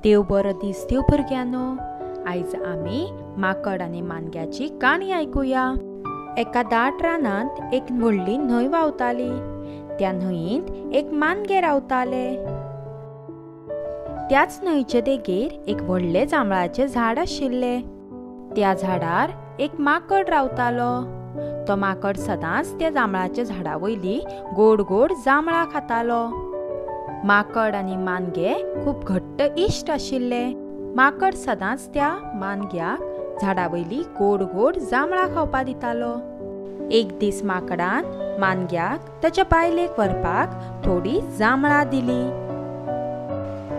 देव बरो दीस दिव भुरग्यांनो। आयज आमी माकड आनी मानग्याची काणी आयकुया। एका दाट रानांत एक व्हडली न्हंय व्हांवताली। त्या न्हंयेंत एक मानगे रावताले। त्याच न्हंयचे देगेर एक व्हडले जांभळाचे झाड आशिल्ले। त्या झाडार एक माकड रावतालो। तो माकड सदांच त्या जांभळाच्या झाडा वयली गोड गोड जांभळां खातालो। माकड आनी मानगे खूब घट्ट इश्ट आशिल्ले। माकड सदांच त्या मानग्याक झाडा वयली गोड गोड जांभळां खावपाक दितालो। एक दीस माकडान मानग्याक ताच्या बायलेक व्हरपाक थोडी जांभळां दिली।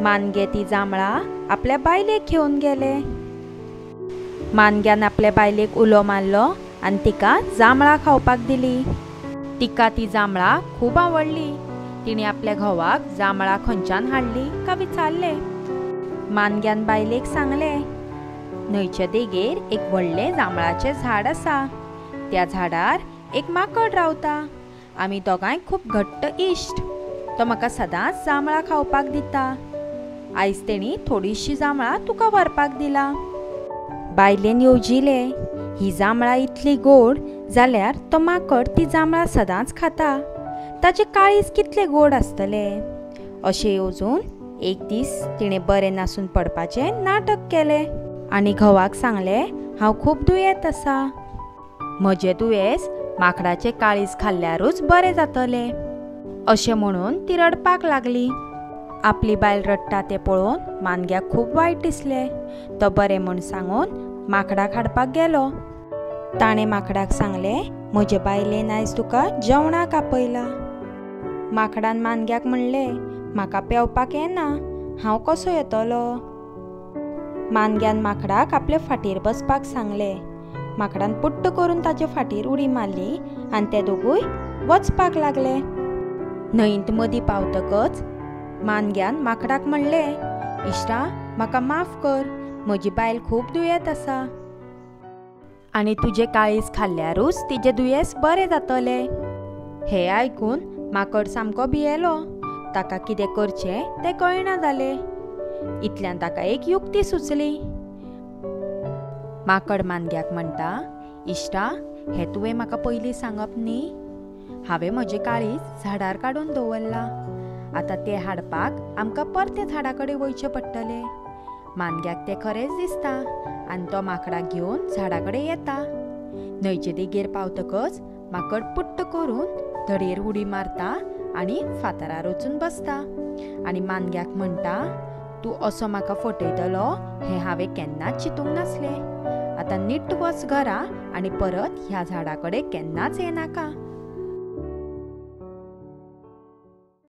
मानगे ती जांभळां आपल्या बायलेक घेवन गेले। मानग्यान आपल्या बायलेक उलो मारलो आनी तिका जांभळां खावपाक दिली। तिका ती जांभळां खूब आवडली। तिणे आपल्या घोवाक जांभळां खंयच्यान हाडली काय विचारले। मानग्यान बायलेक सांगले, न्हंयच्या देगेर एक व्हडले जांभळाचे झाड आसा। त्या झाडार एक माकड रावता। आमी दोगांय खूब घट्ट इश्ट। तो म्हाका सदांच जांभळां खावपाक दिता। आयज तेणी थोडीशी जांभळां तुका व्हरपाक दिला। बायलेन येवजिले, ही जांभळां इतली गोड जाल्यार तो माकड ती जांभळां सदांच खाता। ताचे काळीज कितले गोड आसतले। अशें येवजून एक दीस तिणें बरें नासून पडपाचें नाटक केलें आनी घोवाक सांगलें, हांव खूब दुयेंत आसा। म्हजें दुयेंस माकडाचें काळीज खाल्ल्यारूच बरें जातलें। अशें म्हणून ती रडपाक लागली। आपली बायल रडटा तें पळोवन मानग्याक खूब वायट दिसलें। तो बरें म्हूण सांगून माकडाक हाडपाक गेलो। ताणें माकडाक सांगलें, म्हजे बायलेन आयज तुका जेवणाक आपयला। माकडान मानग्याक म्हणलें, म्हाका पेंवपाक येना, हांव कसो येतलो। मानग्यान माकडाक आपले फाटीर बसपाक सांगलें। माकडान पुट्ट करून ताचे फाटीर उडी मारली आनी ते दोगूय वचपाक लागले। न्हंयेंत मदीं पावतकच मानग्यान माकडाक म्हणलें, इश्टा म्हाका माफ कर, म्हजी बायल खूब दुयेंत आसा आनी तुजें काळीज खाल्ल्यारूच तिजें दुयेंस बरें जातलें। हें आयकून माकड सामको भियेलो। ताका कितें करचें तें कळना जालें। इतल्यान ताका एक युक्ती सुचली। माकड मानग्याक म्हणटा, इश्टा हें तुवें म्हाका पयलीं सांगप न्ही। हांवें म्हजें काळीज झाडार काडून दवरलां। आतां तें हाडपाक आमकां परतें झाडा कडेन वयचें पडटलें। मानग्याक तें खरेंच दिसता आनी तो माकडाक घेवन झाडा कडेन येता। न्हंयचे देगेर पावतकच माकड पुट्ट करून धडयेर उडी मारता आनी फातरार वचून बसता आनी मानग्याक म्हणटा, तूं असो म्हाका फटयतलो हें हांवें केन्नाच चिंतूंक नासलें। आतां नीट वच घरा आनी परत ह्या झाडा कडेन केन्नाच येनाका।